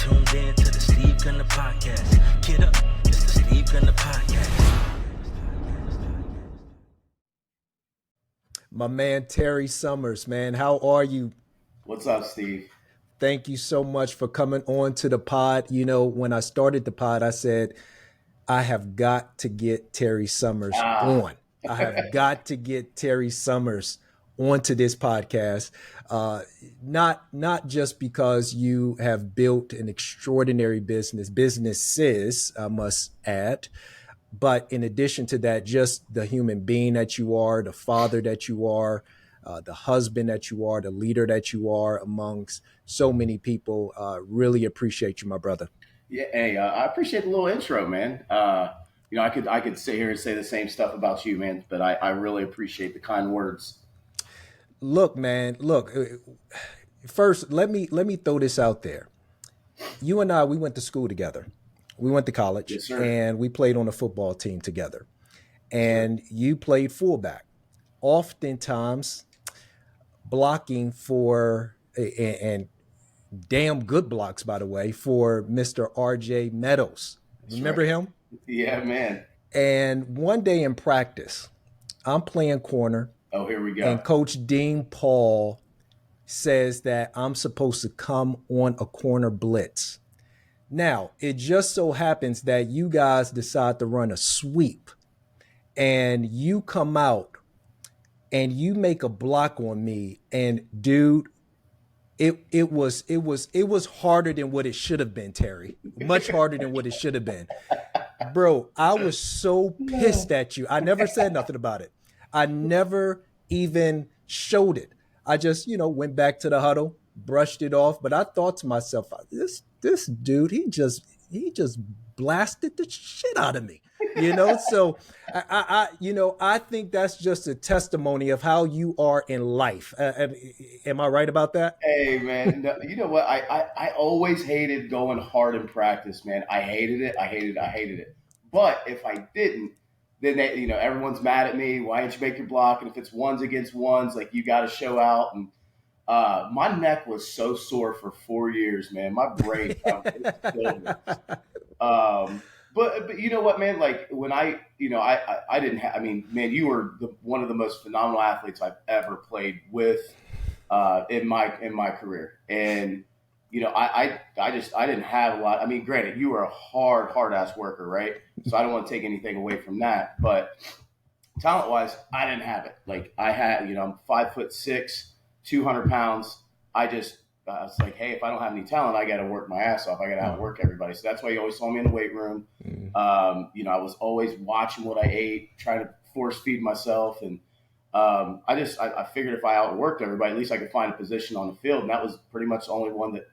tuned in to the Steve Gunner Podcast. Get up, it's the Steve Gunner Podcast. My man, Tarry Summers, man, how are you? What's up, Steve? Thank you so much for coming on to the pod. You know, when I started the pod, I said, I have got to get Tarry Summers on. I have got to get Tarry Summers onto this podcast. Not just because you have built an extraordinary businesses, I must add, but in addition to that, just the human being that you are, the father that you are, the husband that you are, the leader that you are amongst so many people. Really appreciate you, my brother. Yeah, hey, I appreciate the little intro, man. I could sit here and say the same stuff about you, man, but I really appreciate the kind words. Look, man, first, let me throw this out there. You and I, we went to school together. We went to college. Yes, sir. And we played on a football team together. And you played fullback, oftentimes blocking for, and damn good blocks, by the way, for Mr. RJ Meadows. Remember him? Yeah, man. And one day in practice, I'm playing corner. Oh, here we go. And Coach Dean Paul says that I'm supposed to come on a corner blitz. Now, it just so happens that you guys decide to run a sweep and you come out and you make a block on me. And dude, it was harder than what it should have been, Terry. Much harder than what it should have been. Bro, I was so pissed at you. I never said nothing about it. I never even showed it. I just, went back to the huddle, brushed it off. But I thought to myself, this dude, he just blasted the shit out of me. So I think that's just a testimony of how you are in life. Am I right about that? Hey, man, no, you know what? I always hated going hard in practice, man. I hated it. But if I didn't, then everyone's mad at me. Why didn't you make your block? And if it's ones against ones, like, you got to show out. And my neck was so sore for 4 years, man. My brain, it still is. But you know what, man? Like, when I didn't have. I mean, man, you were one of the most phenomenal athletes I've ever played with in my career, and I didn't have a lot. I mean, granted, you were a hard ass worker, right? So I don't want to take anything away from that, but talent wise, I didn't have it. Like, I had, I'm 5'6", 200 pounds. I was like, hey, if I don't have any talent, I got to work my ass off. I got to outwork everybody. So that's why you always saw me in the weight room. I was always watching what I ate, trying to force feed myself. And I figured if I outworked everybody, at least I could find a position on the field. And that was pretty much the only one that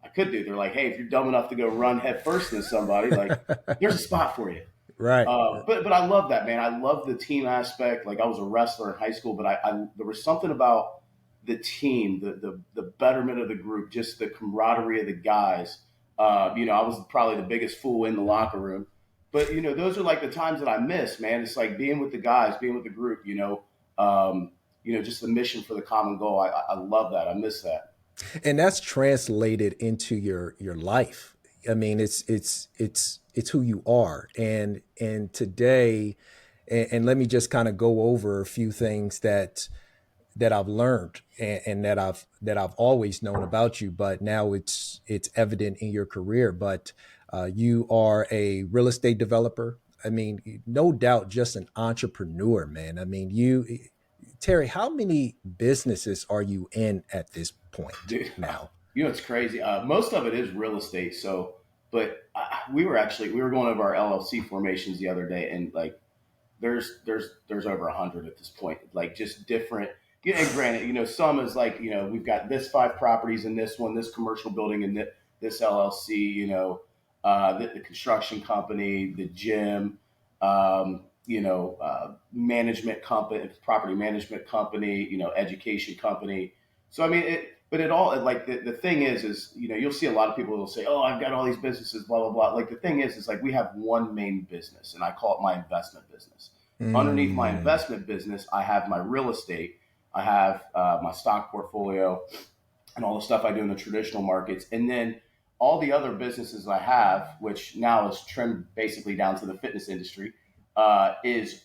I could do. They're like, hey, if you're dumb enough to go run head first into somebody, like, here's a spot for you. Right. But I love that, man. I love the team aspect. Like, I was a wrestler in high school, but there was something about the team, the betterment of the group, just the camaraderie of the guys. I was probably the biggest fool in the locker room, but those are like the times that I miss, man. It's like being with the guys, being with the group, just the mission for the common goal. I love that. I miss that. And that's translated into your life. I mean, it's who you are. And today, and let me just kind of go over a few things that I've learned and that I've always known about you, but now it's evident in your career. But you are a real estate developer. I mean, no doubt, just an entrepreneur, man. I mean, Terry, how many businesses are you in at this point? Dude, now? It's crazy. Most of it is real estate. So, but we were going over our LLC formations the other day, and like, there's over 100 at this point. Like, just different. And granted, some is like, we've got this 5 properties in this one, this commercial building in this LLC, the construction company, the gym, management company, property management company, education company. So, I mean, but it all, like, the thing is, you'll see a lot of people will say, oh, I've got all these businesses, blah, blah, blah. Like, the thing is like, we have one main business, and I call it my investment business. Underneath my investment business, I have my real estate. I have my stock portfolio and all the stuff I do in the traditional markets. And then all the other businesses I have, which now is trimmed basically down to the fitness industry, is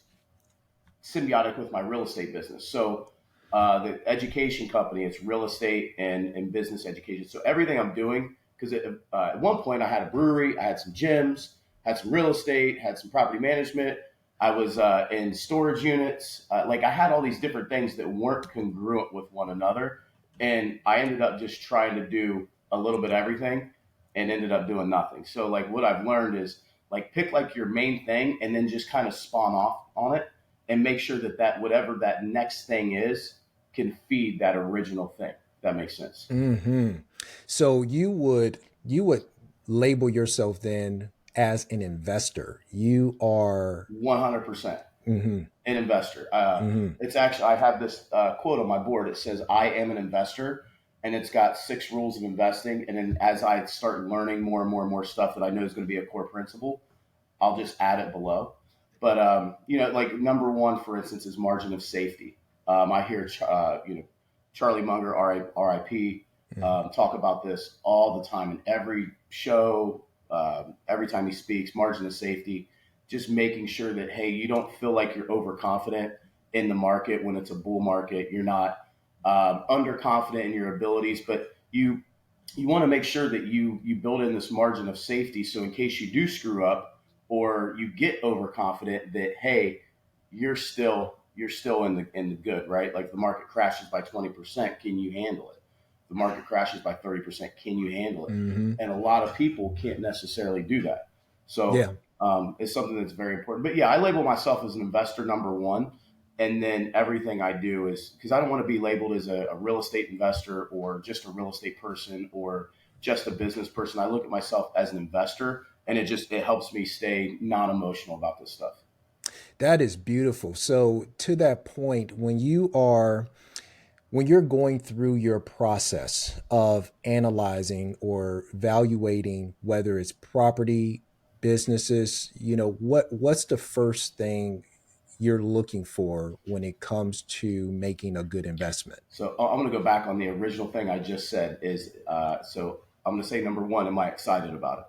symbiotic with my real estate business. So the education company, it's real estate and business education. So everything I'm doing, because at one point I had a brewery, I had some gyms, had some real estate, had some property management. I was in storage units. Like I had all these different things that weren't congruent with one another. And I ended up just trying to do a little bit of everything and ended up doing nothing. So like what I've learned is like pick like your main thing and then just kind of spawn off on it and make sure that whatever that next thing is can feed that original thing. That makes sense. Hmm. So you would label yourself then as an investor. You are. 100% Hmm. an investor. Hmm. It's actually, I have this quote on my board. It says, I am an investor. And it's got 6 rules of investing. And then as I start learning more and more and more stuff that I know is going to be a core principle, I'll just add it below. But like number one, for instance, is margin of safety. I hear Charlie Munger, RIP, talk about this all the time in every show, every time he speaks. Margin of safety, just making sure that hey, you don't feel like you're overconfident in the market when it's a bull market. You're not underconfident in your abilities, but you want to make sure that you build in this margin of safety so in case you do screw up or you get overconfident that hey you're still in the good, right? Like the market crashes by 20%, can you handle it? The market crashes by 30%, can you handle it? Hmm. And a lot of people can't necessarily do that. So Yeah. it's something that's very important. But yeah, I label myself as an investor number one. And then everything I do is because I don't want to be labeled as a real estate investor or just a real estate person or just a business person. I look at myself as an investor, and it helps me stay non-emotional about this stuff. That is beautiful. So to that point, when you're going through your process of analyzing or evaluating whether it's property, businesses, what's the first thing you're looking for when it comes to making a good investment? So I'm going to go back on the original thing I just said. So I'm going to say number one, am I excited about it?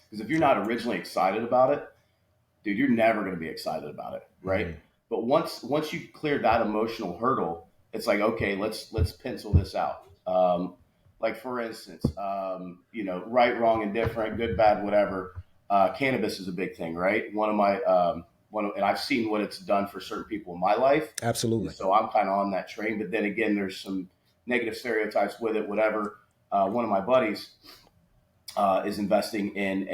Because if you're not originally excited about it, dude, you're never going to be excited about it, right? Hmm. But once you clear that emotional hurdle, it's like okay, let's pencil this out. Like for instance, right, wrong, indifferent, good, bad, whatever. Cannabis is a big thing, right? And I've seen what it's done for certain people in my life, and Absolutely. so I'm kind of on that train. But then again, there's some negative stereotypes with it, whatever. One of my buddies is investing in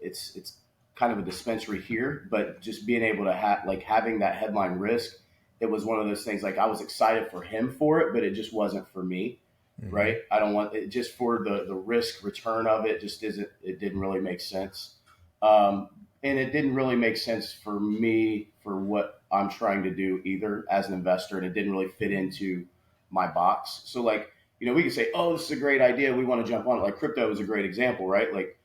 it's kind of a dispensary here, but just being able to have like having that headline risk, it was one of those things like I was excited for him for it, but it just wasn't for me, Hmm. right? I don't want it just for the risk return of it just isn't it didn't really make sense. Um, and it didn't really make sense for me for what I'm trying to do either as an investor, and it didn't really fit into my box. So like we can say, oh, this is a great idea. We want to jump on it. Like crypto is a great example, right? Like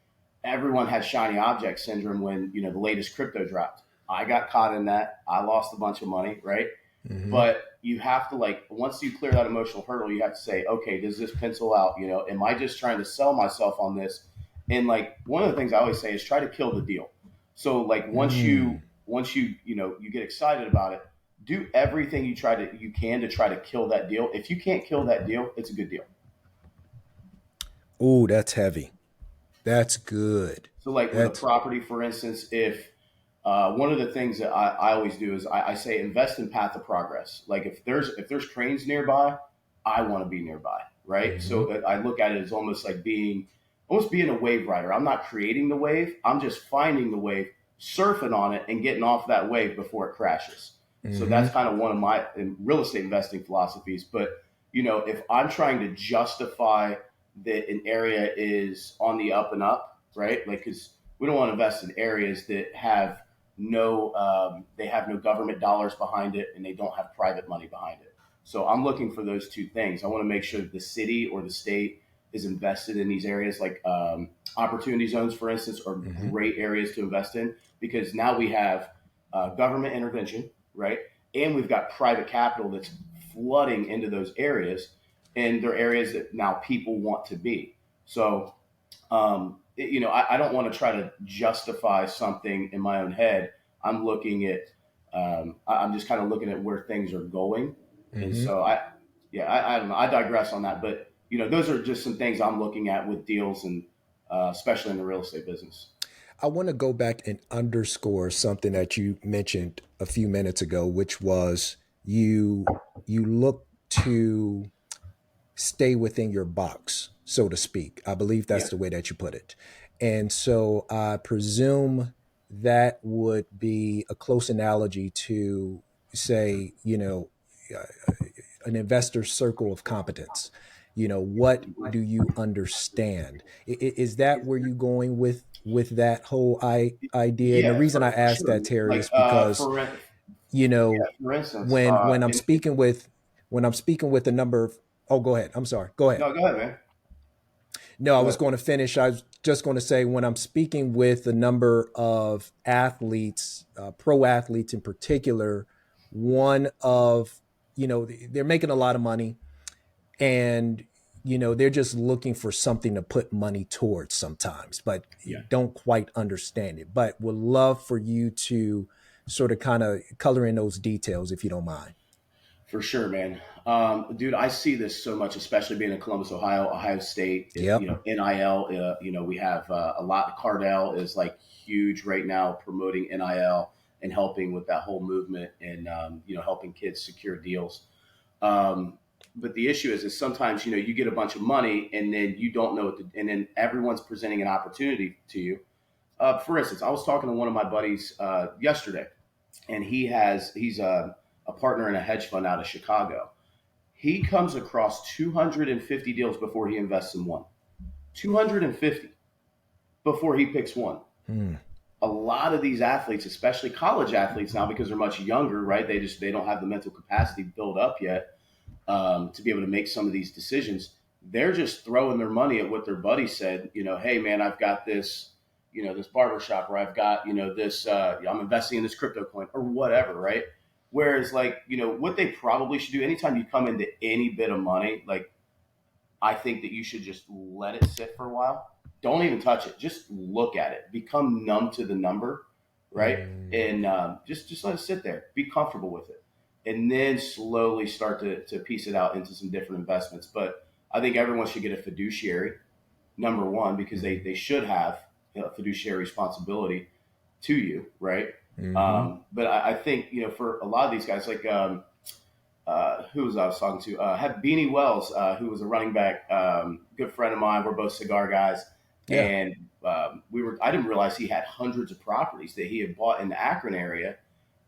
everyone has shiny object syndrome when, the latest crypto dropped. I got caught in that. I lost a bunch of money, right? Hmm. But you have to like, once you clear that emotional hurdle, you have to say, okay, does this pencil out? Am I just trying to sell myself on this? And like, one of the things I always say is try to kill the deal. So like, Mm. once you get excited about it, do everything you can to try to kill that deal. If you can't kill that deal, it's a good deal. Oh, that's heavy. That's good. So, like with a That's. property, for instance, if one of the things that I always do is I say invest in path of progress. Like if there's cranes nearby, I want to be nearby, right? Hmm. So I look at it as almost being a wave rider. I'm not creating the wave. I'm just finding the wave, surfing on it, and getting off that wave before it crashes. So Hmm. that's kind of one of my real estate investing philosophies. But if I'm trying to justify that an area is on the up and up, right? Like, because we don't want to invest in areas that have no government dollars behind it, and they don't have private money behind it. So I'm looking for those two things. I want to make sure that the city or the state is invested in these areas, like opportunity zones, for instance, are Hmm. great areas to invest in because now we have government intervention, right? And we've got private capital that's flooding into those areas, and they're areas that now people want to be. So, I don't want to try to justify something in my own head. I'm looking at, I'm just kind of looking at where things are going. And Mm-hmm. so I don't know. I digress on that, but those are just some things I'm looking at with deals and especially in the real estate business. I want to go back and underscore something that you mentioned a few minutes ago, which was you look to stay within your box, so to speak. I believe Yeah, that's the way that you put it. And so I presume that would be a close analogy to say, an investor circle of competence. What do you understand? Is that where you going with that whole idea? And the yeah, reason I for asked sure. that, Terry, Like is because yeah, you know for instance, when I'm speaking with a number of, oh, go ahead. I'm sorry. Go ahead. no, go ahead, man. No, I Go was ahead. going to finish. I was just going to say when I'm speaking with a number of athletes, pro athletes in particular, one of, they're making a lot of money and, they're just looking for something to put money towards sometimes, but Yeah. don't quite understand it. But would love for you to sort of kind of color in those details if you don't mind. For sure, man. Dude, I see this so much, especially being in Columbus, Ohio, Ohio State. Yep. NIL. We have a lot. Cardell is like huge right now, promoting NIL and helping with that whole movement, and helping kids secure deals. But the issue is sometimes you get a bunch of money and then you don't know what to, and then everyone's presenting an opportunity to you. For instance, I was talking to one of my buddies yesterday, and he's a partner in a hedge fund out of Chicago. He comes across 250 deals before he invests in one. 250 before he picks one. Hmm. A lot of these athletes, especially college athletes now, because they're much younger, right? They don't have the mental capacity built up yet to be able to make some of these decisions. They're just throwing their money at what their buddy said. Hey man, I've got this, this barbershop, or I've got, this, I'm investing in this crypto coin or whatever, right? Whereas, like, what they probably should do anytime you come into any bit of money, like, I think that you should just let it sit for a while. Don't even touch it. Just look at it. Become numb to the number, right? Mm. And just let it sit there. Be comfortable with it, and then slowly start to piece it out into some different investments. But I think everyone should get a fiduciary, number one, because they should have a fiduciary responsibility to you, right? Mm-hmm. But I think for a lot of these guys, like who was I was talking to? Had Beanie Wells, who was a running back, good friend of mine. We're both cigar guys, Yeah. and we were. I didn't realize he had hundreds of properties that he had bought in the Akron area,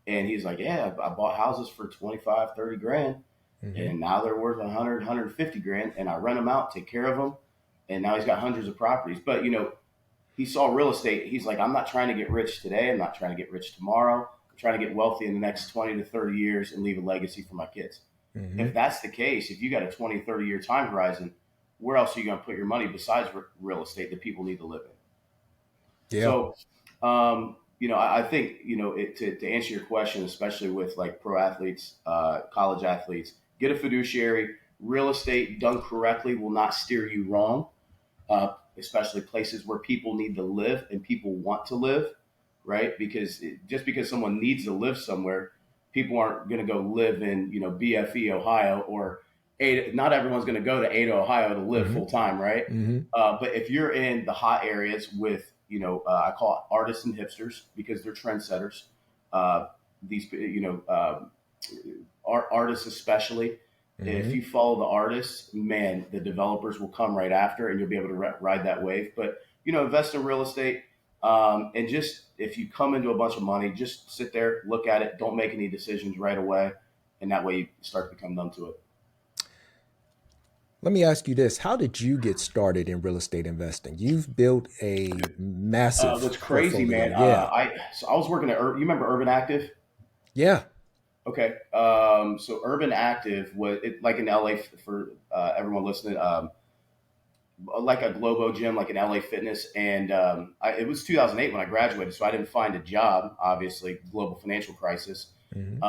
and he's like, "Yeah, I bought houses for 25, 30 grand, Mm-hmm. and now they're worth 100, 150 grand, and I rent them out, take care of them, and now he's got hundreds of properties." But he saw real estate. He's like, "I'm not trying to get rich today. I'm not trying to get rich tomorrow. I'm trying to get wealthy in the next 20 to 30 years and leave a legacy for my kids." Mm-hmm. If that's the case, if you got a 20, 30-year time horizon, where else are you going to put your money besides real estate that people need to live in? Yeah. So, I think, to answer your question, especially with like pro athletes, college athletes, get a fiduciary. Real estate done correctly will not steer you wrong, especially places where people need to live and people want to live, right? Because just because someone needs to live somewhere, people aren't going to go live in BFE Ohio or Ada. Not everyone's going to go to Ada, Ohio to live Mm-hmm. full time, right? Mm-hmm. But if you're in the hot areas with I call it artists and hipsters because they're trendsetters. These artists especially, if Mm-hmm. you follow the artists, man, the developers will come right after, and you'll be able to ride that wave. But invest in real estate, and just if you come into a bunch of money, just sit there, look at it, don't make any decisions right away, and that way you start to become numb to it. Let me ask you this. How did you get started in real estate investing? You've built a massive What's crazy, portfolio. man? Yeah. I was working at you remember Urban Active? Yeah. Okay, so Urban Active was like in LA for everyone listening. Like a Globo gym, like an LA Fitness. And it was 2008 when I graduated, so I didn't find a job, obviously, global financial crisis. Mm-hmm.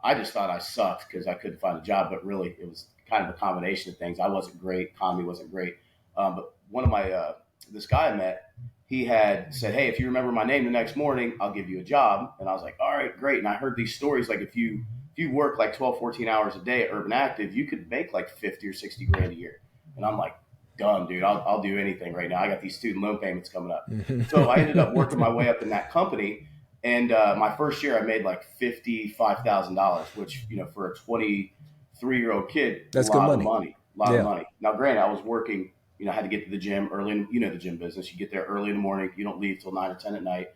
I just thought I sucked because I couldn't find a job, but really it was kind of a combination of things. I wasn't great, economy wasn't great. But one of my this guy I met, he had said, "Hey, if you remember my name the next morning, I'll give you a job." And I was like, "All right, great." And I heard these stories like if you work like 12, 14 hours a day at Urban Active, you could make like 50 or 60 grand a year. And I'm like, done, dude. I'll do anything right now. I got these student loan payments coming up. So I ended up working my way up in that company. And my first year, I made like $55,000, which, for a 23-year-old kid, That's a good lot money. of money, Yeah. of money. Now, granted, I was working, I had to get to the gym early. The gym business. You get there early in the morning. You don't leave till 9 or 10 at night.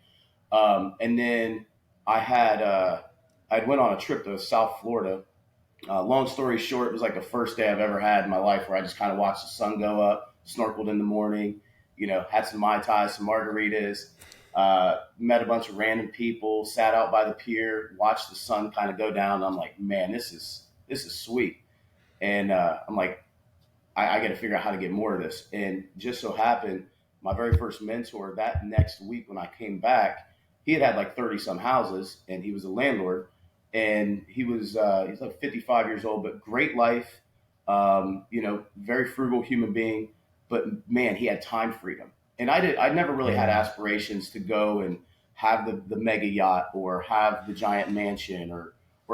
And then I I'd went on a trip to South Florida. Long story short, it was like the first day I've ever had in my life where I just kind of watched the sun go up, snorkeled in the morning, had some Mai Tai, some margaritas, met a bunch of random people, sat out by the pier, watched the sun kind of go down. I'm like, man, this is sweet. And I'm like, I got to figure out how to get more of this. And just so happened, my very first mentor that next week when I came back, he had like 30 some houses and he was a landlord. And he's like 55 years old, but great life, very frugal human being. But man, he had time freedom. And I never really had aspirations to go and have the mega yacht or have the giant mansion or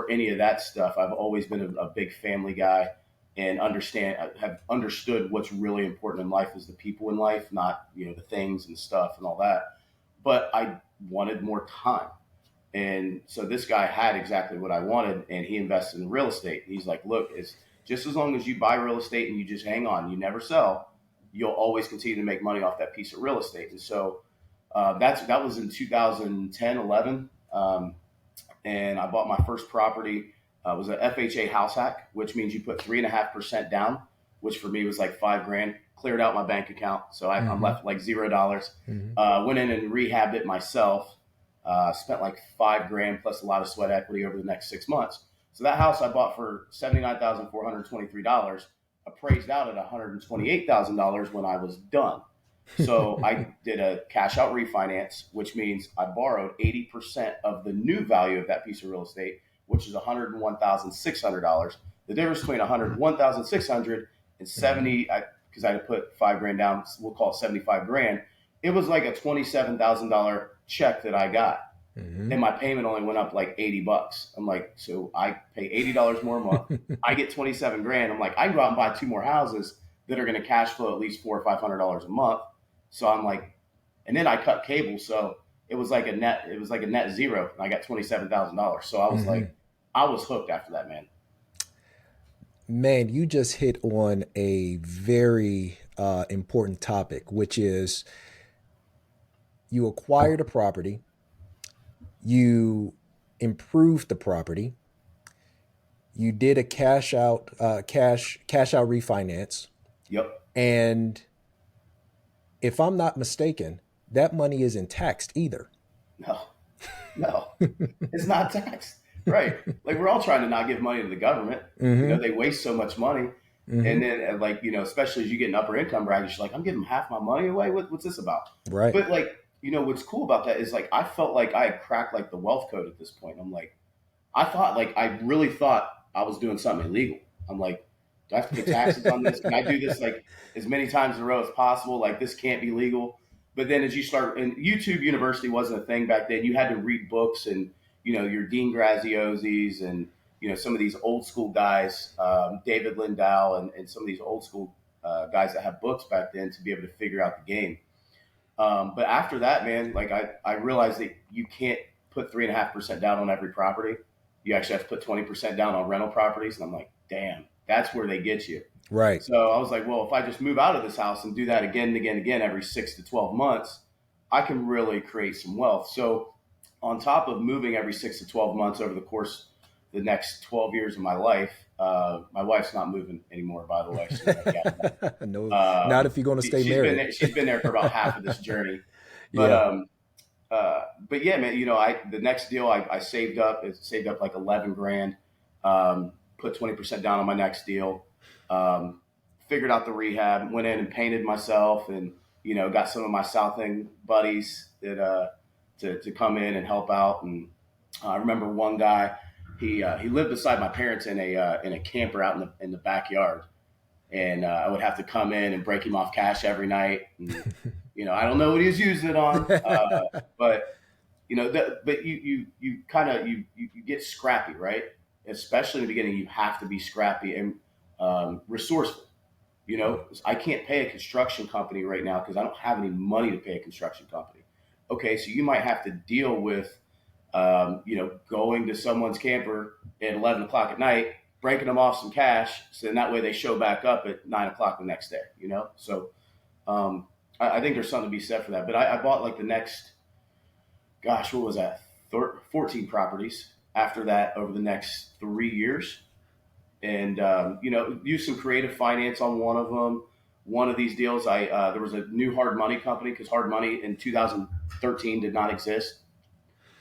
any of that stuff. I've always been a big family guy and have understood what's really important in life is the people in life, not, the things and stuff and all that. But I wanted more time. And so this guy had exactly what I wanted, and he invested in real estate. He's like, look, it's just as long as you buy real estate and you just hang on, you never sell, you'll always continue to make money off that piece of real estate. And so that was in 2010, 11. And I bought my first property. It was an FHA house hack, which means you put 3.5% down, which for me was like $5,000. Cleared out my bank account, so I'm left like $0. Went in and rehabbed it myself. Spent like $5,000 plus a lot of sweat equity over the next 6 months. So that house I bought for $79,423, appraised out at $128,000 when I was done. So I did a cash out refinance, which means I borrowed 80% of the new value of that piece of real estate, which is $101,600. The difference between $101,600 and 70, because I had to put $5,000 down, we'll call it $75,000. It was like a $27,000 check that I got. And my payment only went up like $80. I'm like, so I pay $80 more a month. I get $27,000. I'm like, I can go out and buy 2 more houses that are going to cash flow at least $400 or $500 a month. So I'm like, and then I cut cable, so it was like a net zero. And I got $27,000. So I was like, I was hooked after that, man. Man, you just hit on a very important topic, which is you acquired a property, you improved the property, you did a cash out refinance. Yep. And if I'm not mistaken, that money isn't taxed either. No, it's not taxed. Right. Like we're all trying to not give money to the government. They waste so much money. And then especially as you get an upper income bracket, you're like, I'm giving half my money away. What's this about? Right. But what's cool about that is like, I felt like I had cracked like the wealth code at this point. I'm like, I really thought I was doing something illegal. I'm like, do I have to pay taxes on this? Can I do this like as many times in a row as possible? Like this can't be legal. But then as you start, and YouTube University wasn't a thing back then. You had to read books and, your Dean Graziosis and, some of these old school guys, David Lindell and some of these old school guys that have books back then to be able to figure out the game. But after that, man, like I realized that you can't put 3.5% down on every property. You actually have to put 20% down on rental properties. And I'm like, damn, that's where they get you. Right. So I was like, well, if I just move out of this house and do that again and again and again every 6 to 12 months, I can really create some wealth. So on top of moving every 6 to 12 months over the course of the next 12 years of my life, my wife's not moving anymore, by the way. So no, not if you're going to stay married. She's been there for about half of this journey. But yeah, man, the next deal I saved up like $11,000, put 20% down on my next deal. Figured out the rehab, went in and painted myself and, got some of my South End buddies that, to come in and help out. And I remember one guy, he lived beside my parents in a camper out in the backyard. and I would have to come in and break him off cash every night. And, I don't know what he was using it on, but but you kind of you get scrappy, right? Especially in the beginning, you have to be scrappy and resourceful. I can't pay a construction company right now because I don't have any money to pay a construction company. Okay, so you might have to deal with, going to someone's camper at 11 o'clock at night, breaking them off some cash, so then that way they show back up at 9 o'clock the next day. So I think there's something to be said for that. But I bought like the next, gosh, what was that? 14 properties after that over the next 3 years, and use some creative finance on one of them. One of these deals, there was a new hard money company because hard money in 2013 did not exist.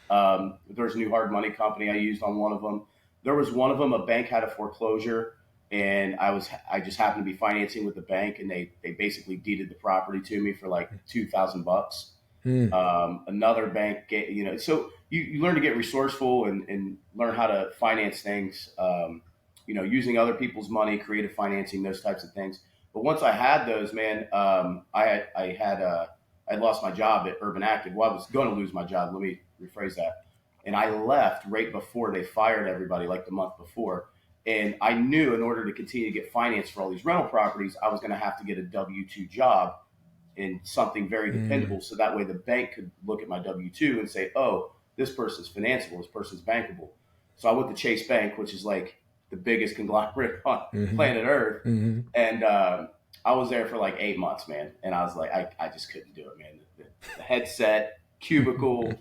There's a new hard money company I used on one of them. There was one of them, a bank had a foreclosure, and I just happened to be financing with the bank, and they basically deeded the property to me for like $2,000. Another bank, so you learn to get resourceful and learn how to finance things, using other people's money, creative financing, those types of things. But once I had those, man, I lost my job at Urban Active. Well, I was going to lose my job. Let me rephrase that. And I left right before they fired everybody, like the month before. And I knew in order to continue to get finance for all these rental properties, I was going to have to get a W-2 job in something very dependable. So that way the bank could look at my W-2 and say, oh, this person's financeable, this person's bankable. So I went to Chase Bank, which is like the biggest conglomerate on planet Earth. And I was there for like 8 months, man. And I was like, I just couldn't do it, man. The headset, cubicle,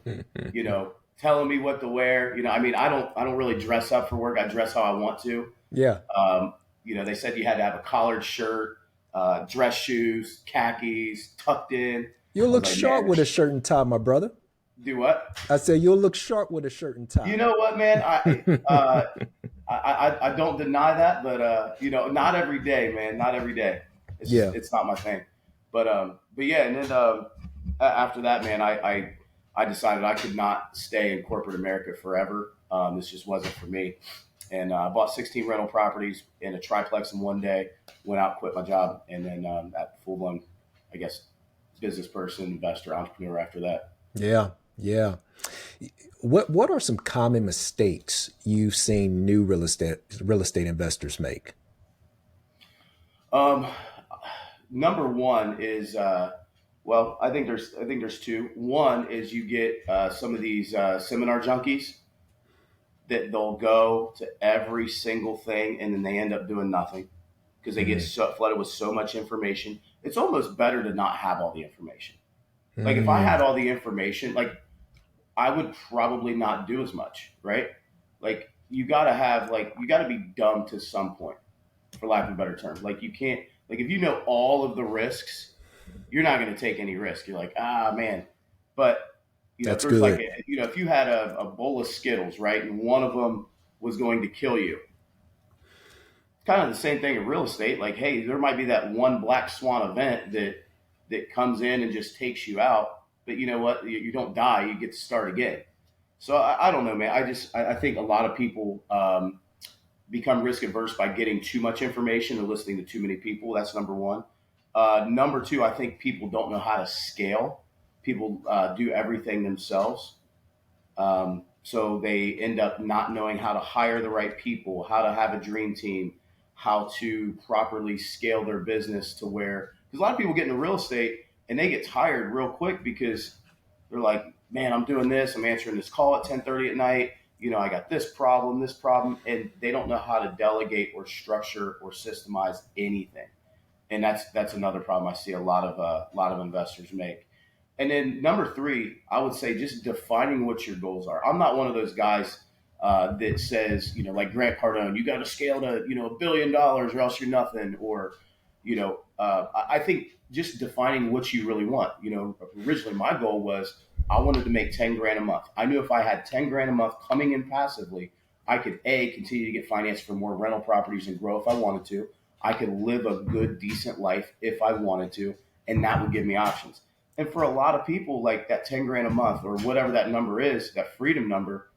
telling me what to wear. I don't really dress up for work. I dress how I want to. Yeah. They said you had to have a collared shirt, dress shoes, khakis, tucked in. You'll look sharp with a shirt and tie, my brother. Do what? I said you'll look sharp with a shirt and tie. You know what, man? I don't deny that, but not every day, man. Not every day. It's not my thing. But yeah, and then after that, man, I decided I could not stay in corporate America forever. This just wasn't for me. And I bought 16 rental properties in a triplex in one day, went out, quit my job, and then that full-blown, I guess, business person, investor, entrepreneur after that. Yeah. Yeah. What are some common mistakes you've seen new real estate investors make? Number one is I think there's two. One is you get some of these seminar junkies that they'll go to every single thing and then they end up doing nothing because they get flooded with so much information. It's almost better to not have all the information. Like if I had all the information, like I would probably not do as much, right? Like you gotta be dumb to some point, for lack of a better term. Like you can't, like if you know all of the risks, you're not going to take any risk. You're like, man. But that's there's good. Like, if you had a bowl of Skittles, right, and one of them was going to kill you, it's kind of the same thing in real estate. Like, hey, there might be that one black swan event that comes in and just takes you out. But you know what? You don't die. You get to start again. So I don't know, man. I think a lot of people become risk averse by getting too much information and listening to too many people. That's number one. Number two, I think people don't know how to scale. People do everything themselves. So they end up not knowing how to hire the right people, how to have a dream team, how to properly scale their business to where, because a lot of people get into real estate and they get tired real quick because they're like, man, I'm doing this. I'm answering this call at 10:30 at night. I got this problem, and they don't know how to delegate or structure or systemize anything. And that's another problem I see a lot of investors make. And then number three, I would say just defining what your goals are. I'm not one of those guys that says, like Grant Cardone, you got to scale to, $1 billion or else you're nothing. Or, I think just defining what you really want. Originally my goal was I wanted to make 10 grand a month. I knew if I had 10 grand a month coming in passively, I could continue to get financed for more rental properties and grow if I wanted to. I could live a good, decent life if I wanted to, and that would give me options. And for a lot of people, like that 10 grand a month or whatever that number is, that freedom number,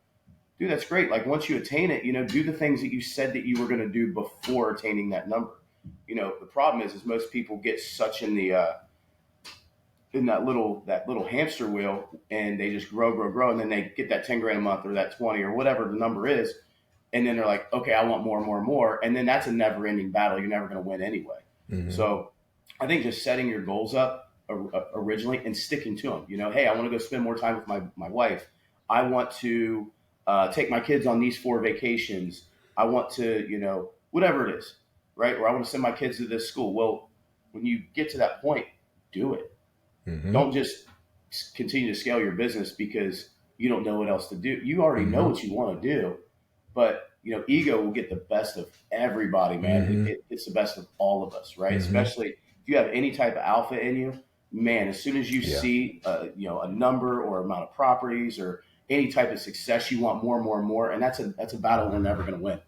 that's great. Like once you attain it, do the things that you said that you were going to do before attaining that number. The problem is most people get such in that little hamster wheel, and they just grow, and then they get that 10 grand a month or that 20 or whatever the number is, and then they're like, okay, I want more and more and more, and then that's a never ending battle. You're never going to win anyway. Mm-hmm. So I think just setting your goals up originally and sticking to them. Hey, I want to go spend more time with my wife. I want to take my kids on these 4 vacations. I want to, whatever it is, right? Or I want to send my kids to this school. Well, when you get to that point, do it. Mm-hmm. Don't just continue to scale your business because you don't know what else to do. You already know what you want to do, but ego will get the best of everybody, man. Mm-hmm. It's the best of all of us, right? Especially if you have any type of alpha in you, man. As soon as you see, a number or amount of properties or any type of success, you want more and more and more, and that's a battle we're never going to win.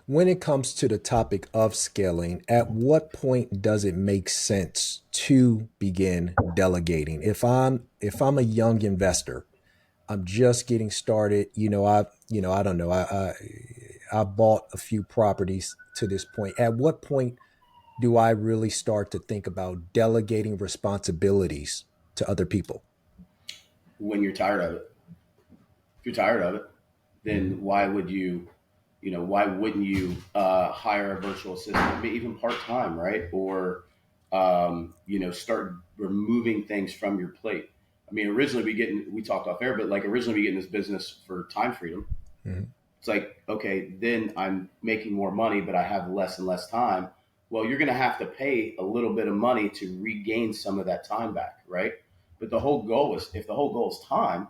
When it comes to the topic of scaling, at what point does it make sense to begin delegating? If I'm a young investor, I'm just getting started. I don't know. I bought a few properties to this point. At what point do I really start to think about delegating responsibilities to other people? When you're tired of it. If you're tired of it, then why would you? Why wouldn't you hire a virtual assistant, even part time, right? Or start removing things from your plate. I mean, originally we talked off air, but like originally we get in this business for time freedom. Mm-hmm. It's like, okay, then I'm making more money, but I have less and less time. Well, you're going to have to pay a little bit of money to regain some of that time back, right? But if the whole goal is time,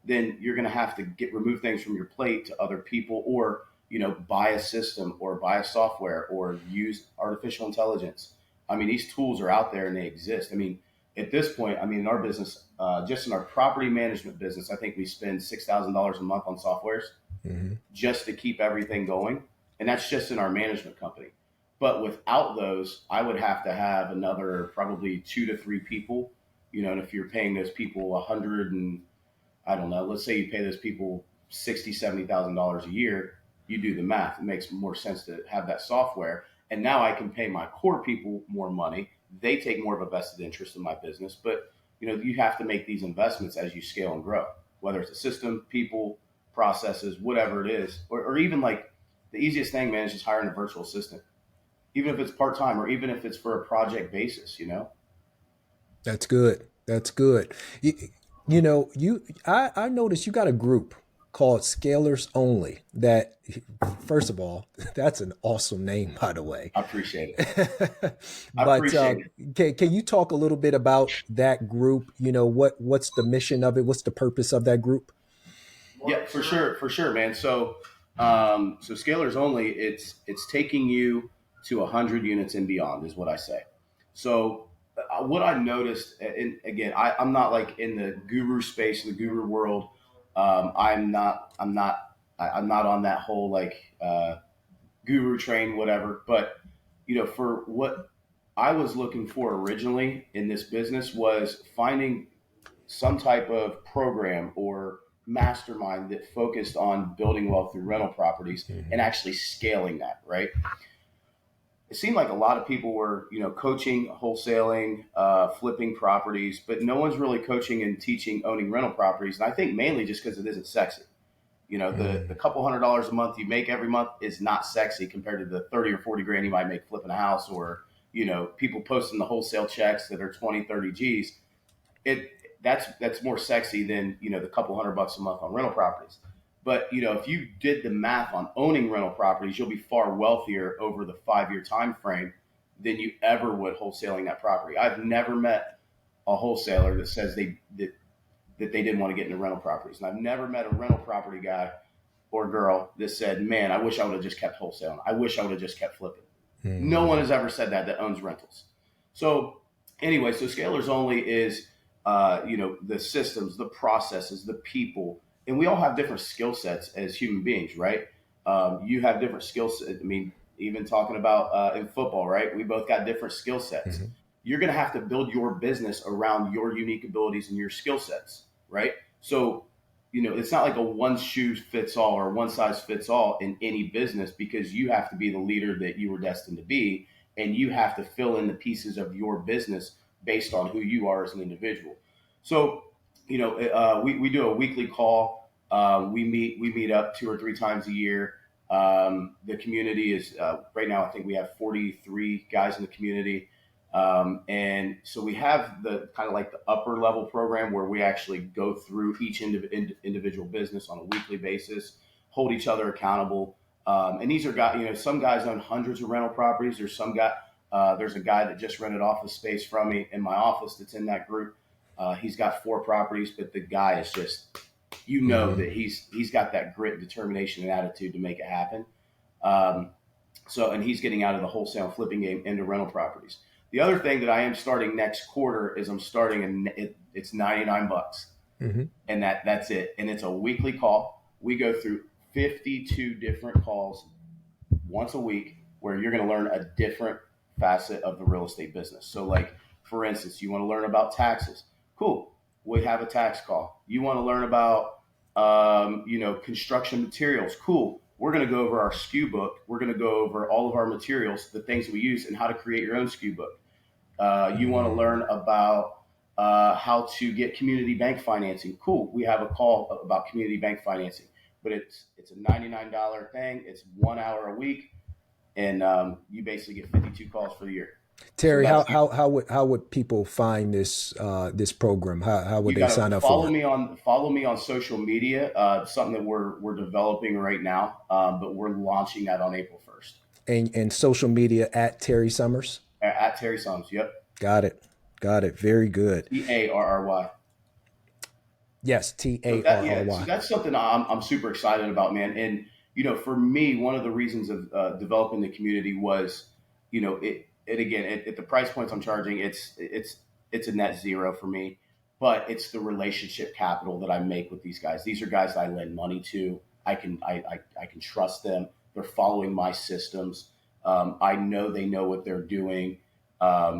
then you're going to have to remove things from your plate to other people, or buy a system or buy a software or use artificial intelligence. I mean, these tools are out there and they exist. I mean, at this point, in our business, just in our property management business, I think we spend $6,000 a month on softwares just to keep everything going. And that's just in our management company. But without those, I would have to have another probably 2 to 3 people, and if you're paying those people 100 and I don't know, let's say you pay those people $60,000, $70,000 a year, you do the math. It makes more sense to have that software. And now I can pay my core people more money. They take more of a vested interest in my business. But, you have to make these investments as you scale and grow, whether it's a system, people, processes, whatever it is, or even like the easiest thing, man, is just hiring a virtual assistant, even if it's part-time or even if it's for a project basis, That's good. That's good. I noticed you got a group called Scalers Only. That, first of all, that's an awesome name, by the way. I appreciate it. But can you talk a little bit about that group? What's the mission of it? What's the purpose of that group? Yeah, for sure, man. So Scalers Only, it's taking you to 100 units and beyond is what I say. So what I noticed, and again, I'm not like in the guru space, the guru world. I'm not on that whole like guru train, whatever. But for what I was looking for originally in this business was finding some type of program or mastermind that focused on building wealth through rental properties and actually scaling that, right? It seemed like a lot of people were, coaching, wholesaling, flipping properties, but no one's really coaching and teaching owning rental properties. And I think mainly just because it isn't sexy. The couple $100 a month you make every month is not sexy compared to the 30 or 40 grand you might make flipping a house, or, people posting the wholesale checks that are 20, 30 G's. That's more sexy than, the couple $100 a month on rental properties. But, if you did the math on owning rental properties, you'll be far wealthier over the 5-year time frame than you ever would wholesaling that property. I've never met a wholesaler that says that they didn't want to get into rental properties. And I've never met a rental property guy or girl that said, man, I wish I would have just kept wholesaling. I wish I would have just kept flipping. No one has ever said that owns rentals. So anyway, so Scalers Only is, the systems, the processes, the people, and we all have different skill sets as human beings, right? You have different skill sets. I mean, even talking about in football, right? We both got different skill sets. You're going to have to build your business around your unique abilities and your skill sets, right? So, it's not like a one shoe fits all or one size fits all in any business, because you have to be the leader that you were destined to be. and you have to fill in the pieces of your business based on who you are as an individual. So, we do a weekly call. We meet up 2 or 3 times a year. The community is right now. I think we have 43 guys in the community, and so we have the kind of like the upper level program where we actually go through each individual business on a weekly basis, hold each other accountable. And these are guys. Some guys own hundreds of rental properties. There's a guy that just rented office space from me in my office that's in that group. He's got 4 properties, but the guy is just, that he's got that grit, determination, and attitude to make it happen. Um, and he's getting out of the wholesale flipping game into rental properties. The other thing that I am starting next quarter is it's $99, and that's it. And it's a weekly call. We go through 52 different calls once a week where you're going to learn a different facet of the real estate business. So, like, for instance, you want to learn about taxes. Cool. We have a tax call. You want to learn about, construction materials. Cool. We're going to go over our SKU book. We're going to go over all of our materials, the things that we use, and how to create your own SKU book. You want to learn about how to get community bank financing. Cool. We have a call about community bank financing, but it's a $99 thing. It's 1 hour a week, and you basically get 52 calls for the year. Terry, So how would people find this program? How would they sign up follow for it? follow me on social media. Something that we're developing right now, but we're launching that on April 1st. And social media at Tarry Summers. At Tarry Summers. Yep. Got it. Very good. TARRY. Yes, TARRY. So that's something I'm super excited about, man. And for me, one of the reasons of developing the community was, at the price points I'm charging, it's a net zero for me, but it's the relationship capital that I make with these guys. These are guys that I lend money to. I can trust them. They're following my systems. I know they know what they're doing.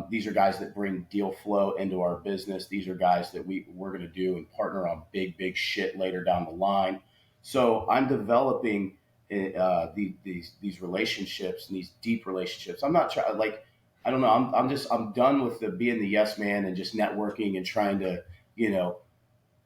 These are guys that bring deal flow into our business. These are guys that we're going to do and partner on big shit later down the line. So I'm developing these relationships and these deep relationships. I'm not trying, like, I don't know. I'm done with being the yes man and just networking and trying to,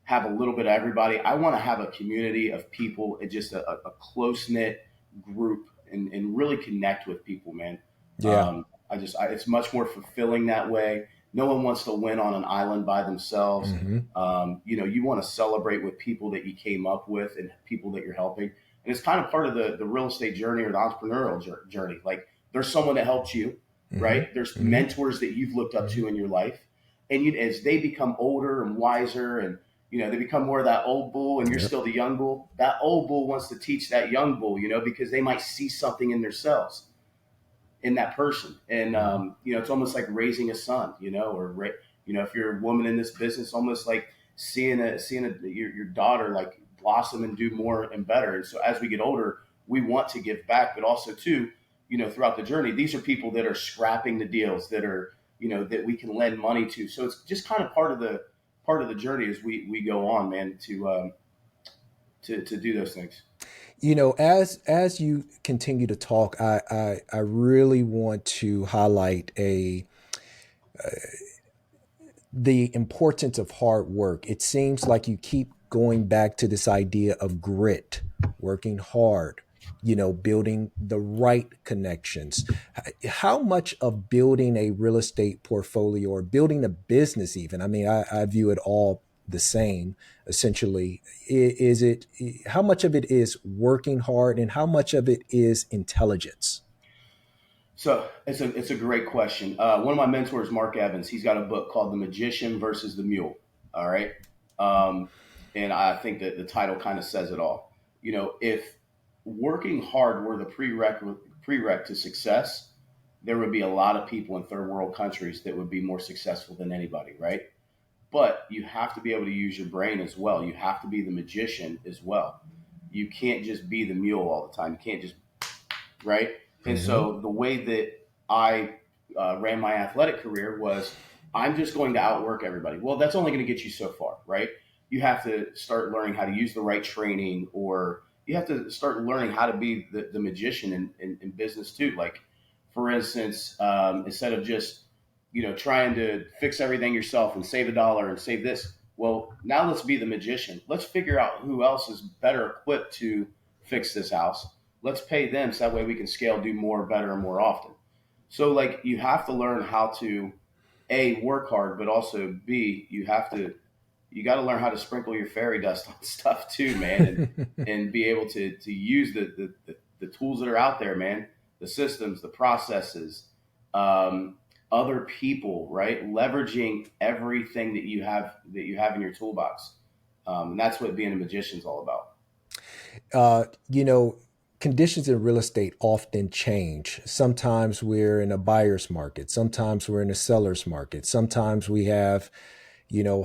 have a little bit of everybody. I want to have a community of people and just a close knit group and really connect with people, man. Yeah. It's much more fulfilling that way. No one wants to win on an island by themselves. You want to celebrate with people that you came up with and people that you're helping. And it's kind of part of the real estate journey or the entrepreneurial journey. Like, there's someone that helped you, right? There's mentors that you've looked up to in your life. And as they become older and wiser and, they become more of that old bull and you're still the young bull, that old bull wants to teach that young bull, because they might see something in themselves, in that person. And, it's almost like raising a son, or, if you're a woman in this business, almost like seeing your daughter like blossom and do more and better. And so as we get older, we want to give back, but also too, throughout the journey, these are people that are scrapping the deals that are, that we can lend money to. So it's just kind of part of the journey as we go on, man, to do those things. As you continue to talk, I really want to highlight the importance of hard work. It seems like you keep going back to this idea of grit, working hard, building the right connections. How much of building a real estate portfolio or building a business, even, I view it all the same, essentially. How much of it is working hard and how much of it is intelligence? So it's a great question. One of my mentors, Mark Evans, he's got a book called The Magician versus the Mule. All right. And I think that the title kind of says it all. If working hard were the prereq to success, there would be a lot of people in third world countries that would be more successful than anybody, right? But you have to be able to use your brain as well. You have to be the magician as well. You can't just be the mule all the time. You can't just, right? And so the way that I ran my athletic career was, I'm just going to outwork everybody. Well, that's only going to get you so far, right? You have to start learning how to use the right training, or you have to start learning how to be the magician in business too. Like, for instance, instead of just trying to fix everything yourself and save a dollar and save this. Well, now let's be the magician. Let's figure out who else is better equipped to fix this house. Let's pay them so that way we can scale, do more, better, and more often. So like you have to learn how to a work hard, but also b you got to learn how to sprinkle your fairy dust on stuff too, man, and be able to use the tools that are out there, man, the systems, the processes, um, other people, right? Leveraging everything that you have in your toolbox, and that's what being a magician is all about. You know, conditions in real estate often change. Sometimes we're in a buyer's market. Sometimes we're in a seller's market. Sometimes we have,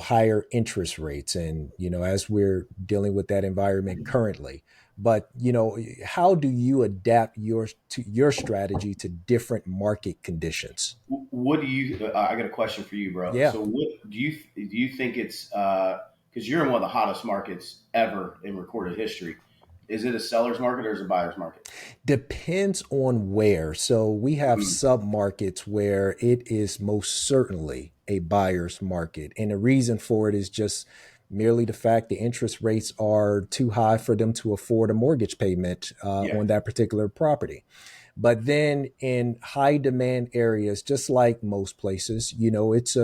higher interest rates. And, as we're dealing with that environment currently. But, how do you adapt your strategy to different market conditions? What do you? I got a question for you, bro. Yeah. So, what do you think it's? Because you're in one of the hottest markets ever in recorded history. Is it a seller's market or is it a buyer's market? Depends on where. So we have Mm, sub markets where it is most certainly a buyer's market. And the reason for it is just merely the fact the interest rates are too high for them to afford a mortgage payment yeah. on that particular property. But then in high demand areas, just like most places, it's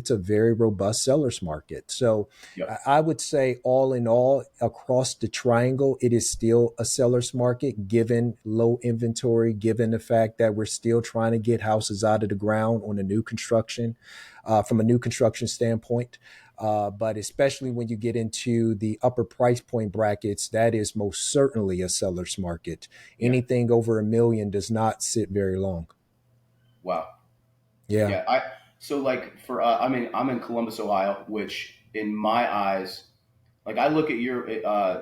a very robust seller's market. So Yep. I would say all in all, across the triangle, it is still a seller's market, given low inventory, given the fact that we're still trying to get houses out of the ground on a new construction, from a new construction standpoint. But especially when you get into the upper price point brackets, that is most certainly a seller's market. Yeah. Anything over a million does not sit very long. Wow. Yeah. Yeah. So like for I mean I'm in Columbus, Ohio, which in my eyes, like I look at your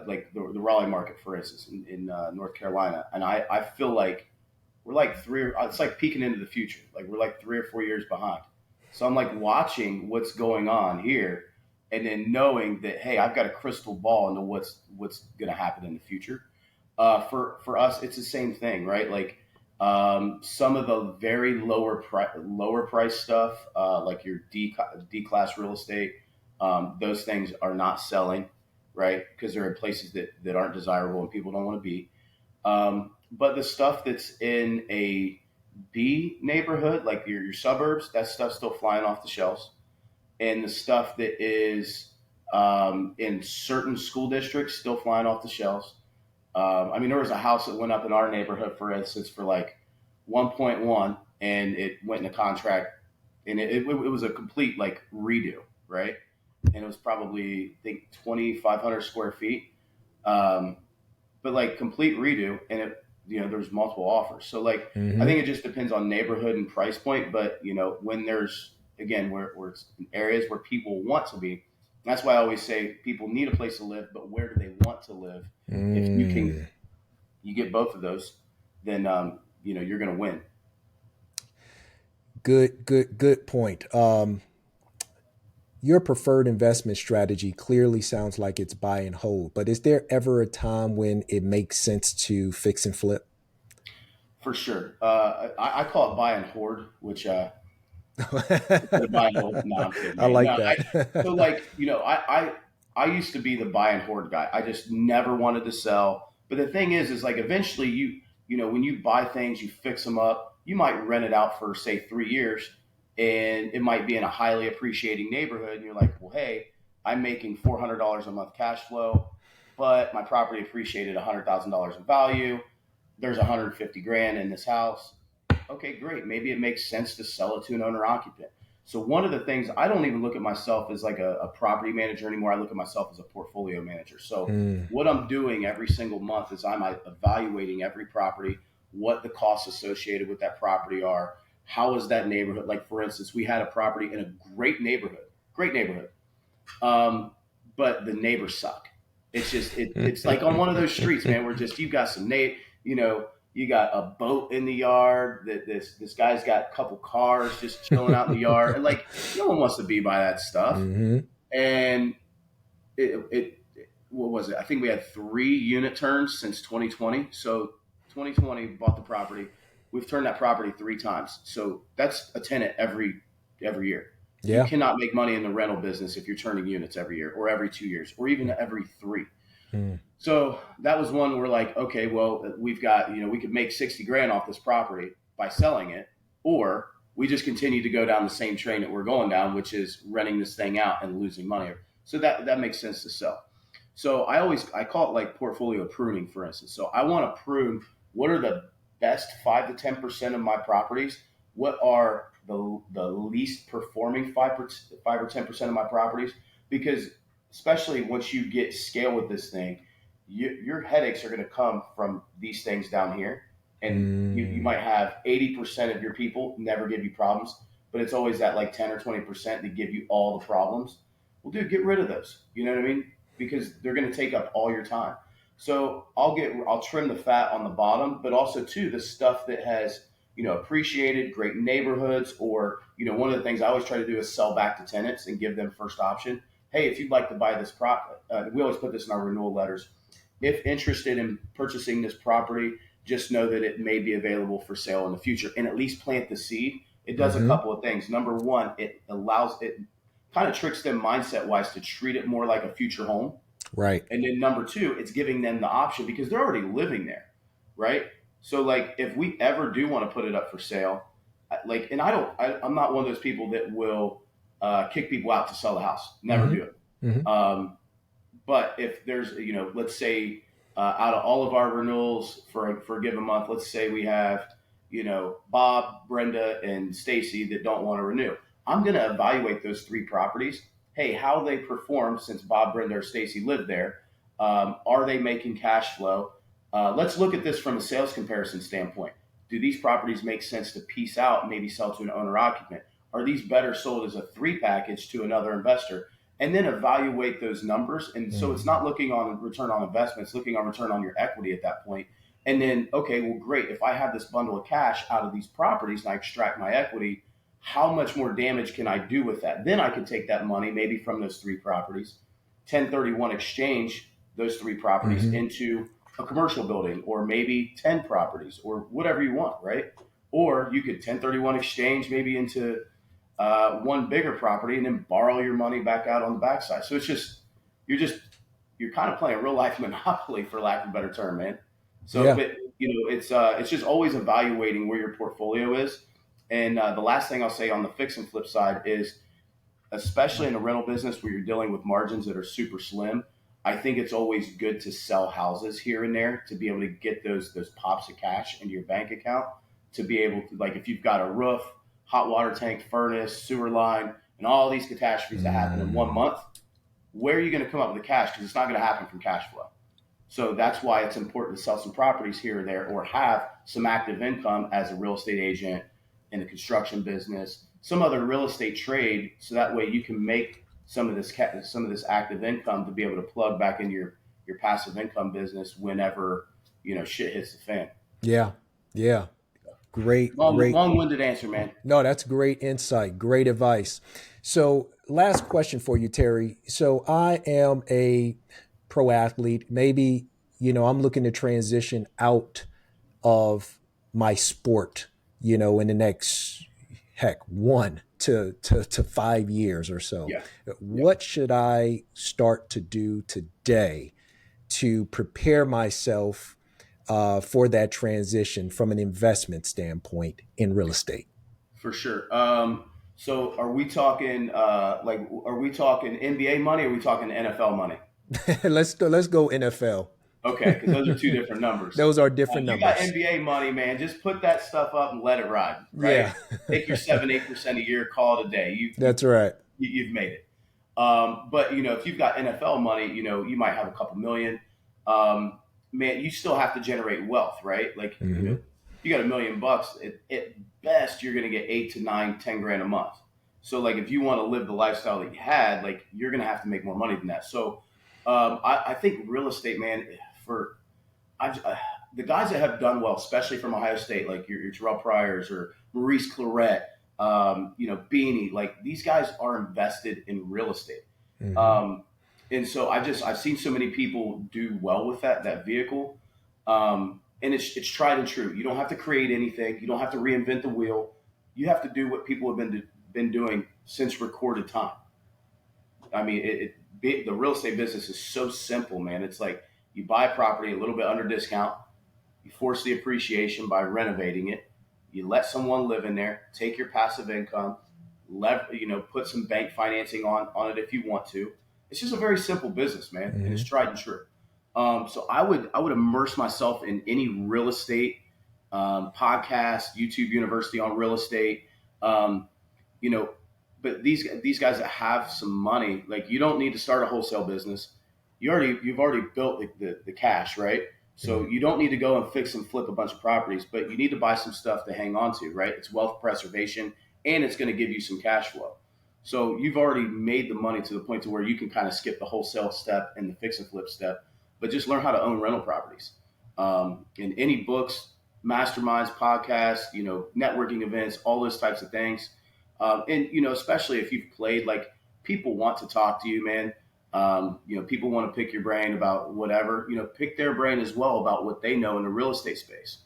like the Raleigh market, for instance, in North Carolina, and I feel like we're like it's like peeking into the future. Like we're like 3 or 4 years behind. So I'm like watching what's going on here, and then knowing that hey, I've got a crystal ball into what's going to happen in the future. For us, it's the same thing, right? Like some of the very lower price stuff, like your D class real estate, those things are not selling, right? Because they're in places that aren't desirable and people don't want to be. But the stuff that's in a B neighborhood, like your suburbs, that stuff's still flying off the shelves. And the stuff that is in certain school districts still flying off the shelves. I mean, there was a house that went up in our neighborhood, for instance, for like 1.1, and it went into contract, and it was a complete like redo, right? And it was probably I think 2,500 square feet. Um, but like complete redo, and it there's multiple offers. So like I Hmm. think it just depends on neighborhood and price point. But when there's again where it's in areas where people want to be, that's why I always say people need a place to live, but where do they want to live? If Mm. you get both of those, then you're going to win. Good point. Your preferred investment strategy clearly sounds like it's buy and hold, but is there ever a time when it makes sense to fix and flip? For sure. I call it buy and hoard, which instead of buy and hold. No, I'm kidding, I man. like No, so that. like I used to be the buy and hoard guy. I just never wanted to sell. But the thing is like eventually when you buy things, you fix them up. You might rent it out for say 3 years, and it might be in a highly appreciating neighborhood. And you're like, well, hey, I'm making $400 a month cash flow, but my property appreciated $100,000 in value. There's 150 grand in this house. Okay, great. Maybe it makes sense to sell it to an owner occupant. So one of the things I don't even look at myself as like a property manager anymore. I look at myself as a portfolio manager. So Mm. what I'm doing every single month is I'm evaluating every property, what the costs associated with that property are, how is that neighborhood. Like for instance, we had a property in a great neighborhood, um, but the neighbors suck. It's just it's like on one of those streets, man, where just you got some you got a boat in the yard. That this guy's got a couple cars just chilling out in the yard, and like no one wants to be by that stuff. Hmm. And it what was it? I think we had 3 unit turns since 2020. So 2020 bought the property. we've turned that property 3 times. So that's a tenant every year. You Yeah. cannot make money in the rental business if you're turning units every year or every 2 years or even every 3. Mm. So that was one where like, okay, well, we've got, we could make 60 grand off this property by selling it, or we just continue to go down the same train that we're going down, which is renting this thing out and losing money. So that makes sense to sell. So I call it like portfolio pruning, for instance. So I want to prune what are the best 5 to 10% of my properties. What are the least performing 5 or 10% of my properties? Because especially once you get scale with this thing, your headaches are going to come from these things down here. And you might have 80% of your people never give you problems, but it's always that like 10 or 20% that give you all the problems. Well, dude, get rid of those. You know what I mean? Because they're going to take up all your time. So I'll trim the fat on the bottom, but also too the stuff that has appreciated, great neighborhoods, or one of the things I always try to do is sell back to tenants and give them first option. Hey, if you'd like to buy this property, we always put this in our renewal letters. If interested in purchasing this property, just know that it may be available for sale in the future, and at least plant the seed. It does a couple of things. Number one, it kind of tricks them mindset wise to treat it more like a future home. Right. And then number two, it's giving them the option because they're already living there, right? So like if we ever do want to put it up for sale, and I'm not one of those people that will kick people out to sell the house. Never do it. Mm-hmm. But if there's, let's say out of all of our renewals for a given month, let's say we have, Bob, Brenda, and Stacy that don't want to renew. I'm going to evaluate those 3 properties. Hey, how they performed since Bob, Brenda, or Stacy lived there. Are they making cash flow? Let's look at this from a sales comparison standpoint. Do these properties make sense to piece out and maybe sell to an owner occupant? Are these better sold as a 3 package to another investor? And then evaluate those numbers. And so it's not looking on return on investment, it's looking on return on your equity at that point. And then, okay, well, great. If I have this bundle of cash out of these properties and I extract my equity, how much more damage can I do with that? Then I can take that money, maybe from those 3 properties, 1031 exchange those 3 properties into a commercial building, or maybe 10 properties, or whatever you want, right? Or you could 1031 exchange maybe into one bigger property and then borrow your money back out on the backside. So you're kind of playing a real life monopoly, for lack of a better term, man. So, Yeah. but it's just always evaluating where your portfolio is. And the last thing I'll say on the fix and flip side is, especially in a rental business where you're dealing with margins that are super slim, I think it's always good to sell houses here and there to be able to get those pops of cash into your bank account, to be able to, like, if you've got a roof, hot water tank, furnace, sewer line, and all these catastrophes that happen in 1 month, where are you going to come up with the cash? Because it's not going to happen from cash flow. So that's why it's important to sell some properties here or there, or have some active income as a real estate agent in the construction business, some other real estate trade, so that way you can make some of this active income to be able to plug back into your passive income business whenever shit hits the fan. Yeah. Yeah. Great. Long-winded answer, man. No, that's great insight. Great advice. So, last question for you, Terry. So, I am a pro athlete. Maybe, I'm looking to transition out of my sport, in the next, 1 to 5 years or so. Yeah. What should I start to do today to prepare myself for that transition from an investment standpoint in real estate? For sure. So are we talking are we talking NBA money, or are we talking NFL money? Let's go NFL. Okay, because those are 2 different numbers. Those are different You numbers. got NBA money, man. Just put that stuff up and let it ride, right? Yeah. Take your 7-8% a year, call it a day. That's right. You've made it. But if you've got NFL money, you might have a couple million. Man, you still have to generate wealth, right? Like you got $1 million. At best, you're going to get 8 to 9, 10 grand a month. So like if you want to live the lifestyle that you had, like you're going to have to make more money than that. So I think real estate, man, the guys that have done well, especially from Ohio State, like your Terrell Pryors or Maurice Claret, Beanie, like these guys are invested in real estate. And so I've seen so many people do well with that vehicle. and it's tried and true. You don't have to create anything. You don't have to reinvent the wheel. You have to do what people have been doing since recorded time. I mean, the real estate business is so simple, man. It's like you buy a property a little bit under discount, you force the appreciation by renovating it, you let someone live in there, take your passive income, put some bank financing on it if you want to. It's just a very simple business, man, and it's tried and true. So I would immerse myself in any real estate podcast, YouTube University on real estate. Um, you know, but these guys that have some money, like, you don't need to start a wholesale business. You've already built the cash, right? So you don't need to go and fix and flip a bunch of properties, but you need to buy some stuff to hang on to, right? It's wealth preservation, and it's going to give you some cash flow. So you've already made the money to the point to where you can kind of skip the wholesale step and the fix and flip step, but just learn how to own rental properties. In any books, masterminds, podcasts, networking events, all those types of things. And especially if you've played, like, people want to talk to you, man. People want to pick your brain about whatever, pick their brain as well about what they know in the real estate space.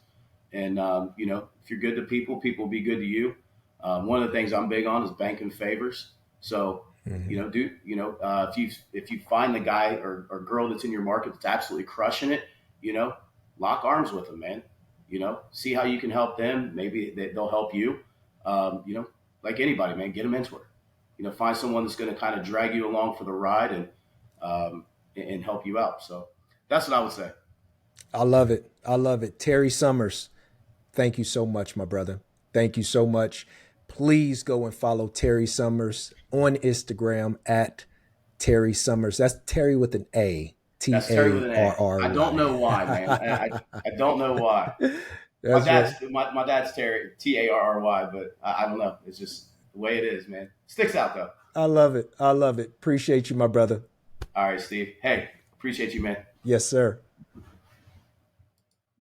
And, if you're good to people, people will be good to you. One of the things I'm big on is banking favors. So, if you find the guy or girl that's in your market that's absolutely crushing it, lock arms with them, man. See how you can help them. Maybe they'll help you. Like anybody, man, get them into it. Find someone that's going to kind of drag you along for the ride and help you out. So that's what I would say. I love it. I love it. Tarry Summers, thank you so much, my brother. Thank you so much. Please go and follow Tarry Summers on Instagram at Tarry Summers. That's Terry with an A. That's Terry with an A. T-A-R-R-Y. I don't know why, man. I don't know why. My dad's Terry, Tarry, but I don't know. It's just the way it is, man. Sticks out though. I love it. I love it. Appreciate you, my brother. All right, Steve. Hey, appreciate you, man. Yes, sir.